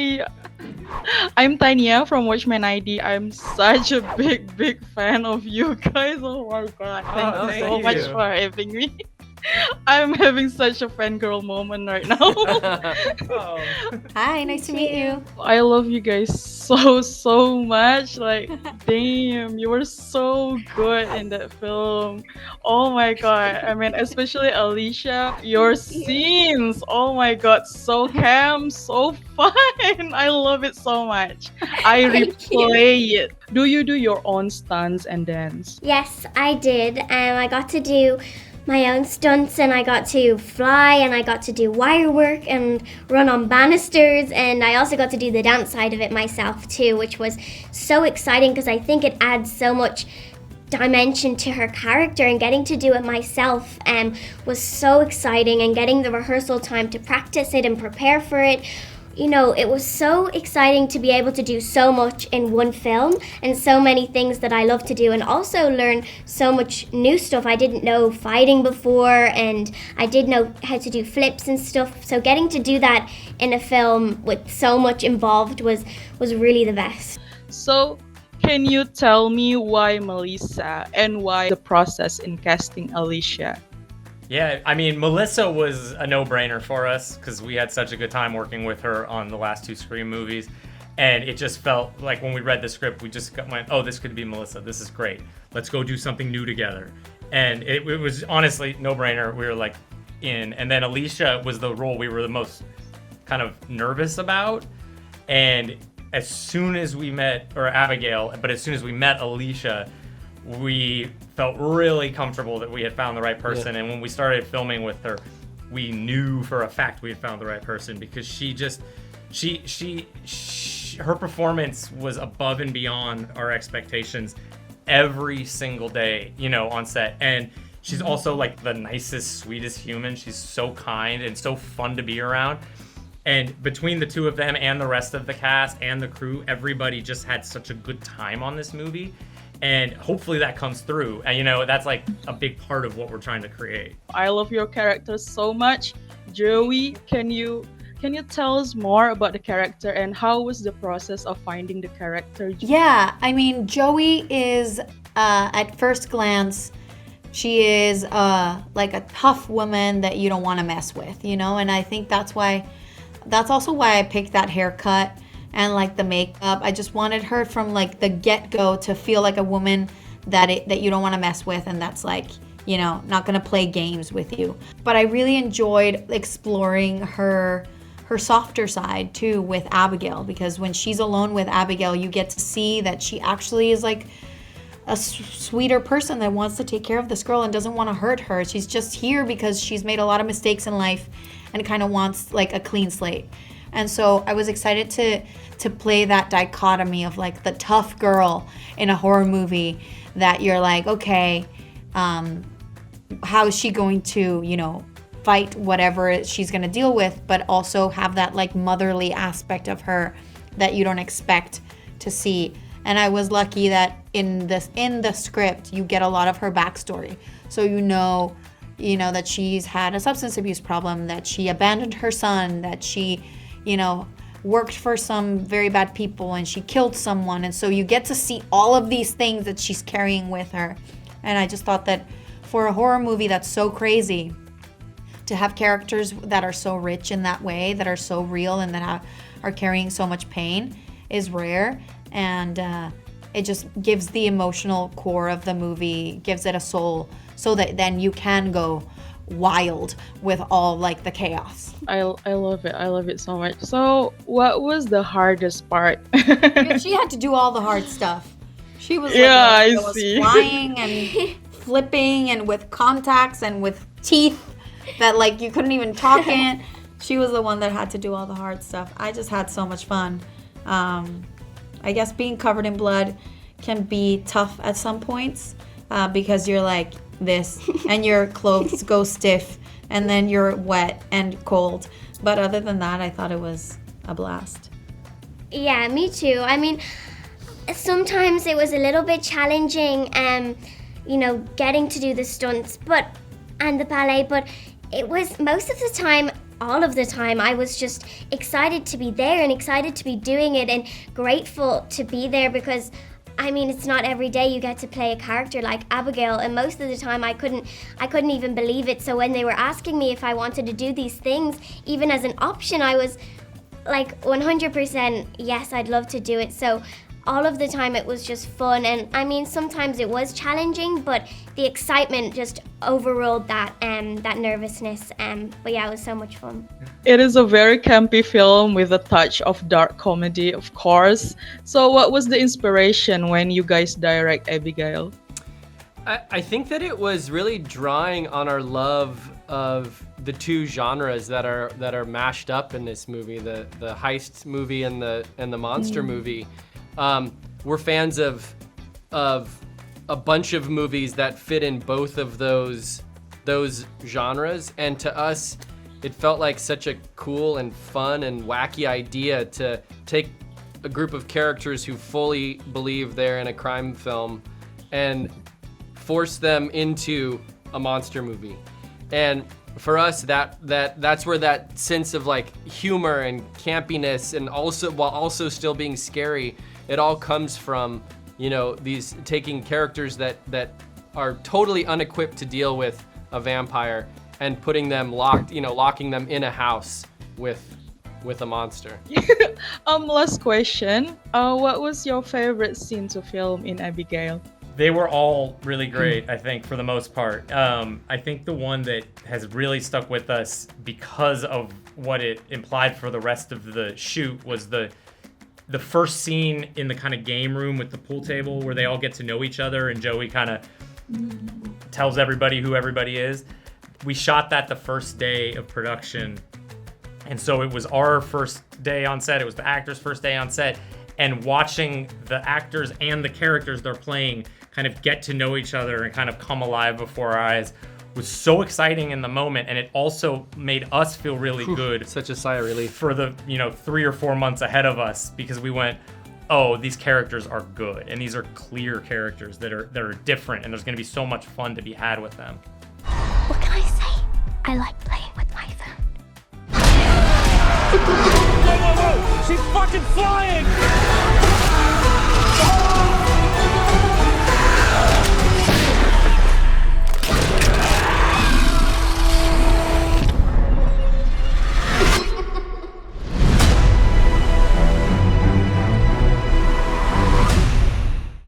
Hi, I'm Tanya from WatchmenID. I'm such a big fan of you guys. Oh my god, thank Oh, you thank so much you. for having me. I'm having such a fangirl moment right now. Oh. Hi, nice to meet you. I love you guys so much. Like, damn, you were so good in that film. Oh my god. I mean, especially Alicia, your scenes. Oh my god, so calm, so fun. I love it so much. I Thank you. replay it. Do you do your own stunts and dance? Yes, I did. I got to do my own stunts and I got to fly and I got to do wire work and run on banisters, and I also got to do the dance side of it myself too, which was so exciting because I think it adds so much dimension to her character, and getting to do it myself was so exciting, and getting the rehearsal time to practice it and prepare for it. You know, it was so exciting to be able to do so much in one film and so many things that I love to do, and also learn so much new stuff. I didn't know fighting before, and I did know how to do flips and stuff. So getting to do that in a film with so much involved was really the best. So, can you tell me why Melissa and why the process in casting Alicia? Yeah, I mean, Melissa was a no-brainer for us because we had such a good time working with her on the last two Scream movies. And it just felt like when we read the script, we just went, oh, this could be Melissa. This is great. Let's go do something new together. And it was honestly no-brainer. We were like in. And then Alisha was the role we were the most kind of nervous about. And as soon as we met, or Abigail, but as soon as we met Alisha, we felt really comfortable that we had found the right person. And when we started filming with her, we knew for a fact we had found the right person, because she just, her performance was above and beyond our expectations every single day, you know, on set. And she's also like the nicest, sweetest human. She's so kind and so fun to be around. And between the two of them and the rest of the cast and the crew, everybody just had such a good time on this movie. And hopefully that comes through. And, you know, that's like a big part of what we're trying to create. I love your character so much. Joey, can you tell us more about the character and how was the process of finding the character? Yeah, I mean, Joey is, at first glance, she is like a tough woman that you don't want to mess with, you know? And I think that's also why I picked that haircut and like the makeup. I just wanted her from like the get-go to feel like a woman that you don't want to mess with, and that's like, you know, not going to play games with you. But I really enjoyed exploring her softer side too with Abigail, because when she's alone with Abigail, you get to see that she actually is like a sweeter person that wants to take care of this girl and doesn't want to hurt her. She's just here because she's made a lot of mistakes in life and kind of wants like a clean slate. And so I was excited to play that dichotomy of like the tough girl in a horror movie that you're like, okay, how is she going to, you know, fight whatever she's going to deal with, but also have that like motherly aspect of her that you don't expect to see. And I was lucky that in the script you get a lot of her backstory, so you know that she's had a substance abuse problem, that she abandoned her son, that she, you know, worked for some very bad people and she killed someone. And so you get to see all of these things that she's carrying with her. And I just thought that for a horror movie that's so crazy, to have characters that are so rich in that way, that are so real and that are carrying so much pain is rare. And it just gives the emotional core of the movie, gives it a soul, so that then you can go wild with all like the chaos. I love it. I love it so much. So, what was the hardest part? She had to do all the hard stuff. She was I see. flying and flipping and with contacts and with teeth that like you couldn't even talk in. She was the one that had to do all the hard stuff. I just had so much fun. I guess being covered in blood can be tough at some points because you're like this and your clothes go stiff and then you're wet and cold. But other than that, I thought it was a blast. Yeah, me too. I mean, sometimes it was a little bit challenging, you know, getting to do the stunts and the ballet, but it was most of the time all of the time. I was just excited to be there and excited to be doing it and grateful to be there because I mean, it's not every day you get to play a character like Abigail, and most of the time I couldn't even believe it. So when they were asking me if I wanted to do these things, even as an option, I was like 100% yes, I'd love to do it. So all of the time it was just fun, and I mean, sometimes it was challenging, but the excitement just overruled that nervousness. But yeah, it was so much fun. It is a very campy film with a touch of dark comedy, of course. So what was the inspiration when you guys direct Abigail? I think that it was really drawing on our love of the two genres that are mashed up in this movie, the heist movie and the monster movie. We're fans of a bunch of movies that fit in both of those genres, and to us it felt like such a cool and fun and wacky idea to take a group of characters who fully believe they're in a crime film and force them into a monster movie. And for us, that's where that sense of like humor and campiness, and also while also still being scary, it all comes from, you know, these taking characters that are totally unequipped to deal with a vampire and putting them locking them in a house with a monster. Last question. What was your favorite scene to film in Abigail? They were all really great, I think, for the most part. I think the one that has really stuck with us because of what it implied for the rest of the shoot was the first scene in the kind of game room with the pool table where they all get to know each other and Joey kind of tells everybody who everybody is. We shot that the first day of production. And so it was our first day on set. It was the actors' first day on set. And watching the actors and the characters they're playing kind of get to know each other and kind of come alive before our eyes was so exciting in the moment. And it also made us feel really good. Such a sigh of relief. For the 3 or 4 months ahead of us, because we went, oh, these characters are good. And these are clear characters that are different. And there's going to be so much fun to be had with them. What can I say? I like playing with my phone. Whoa! She's fucking flying! Oh!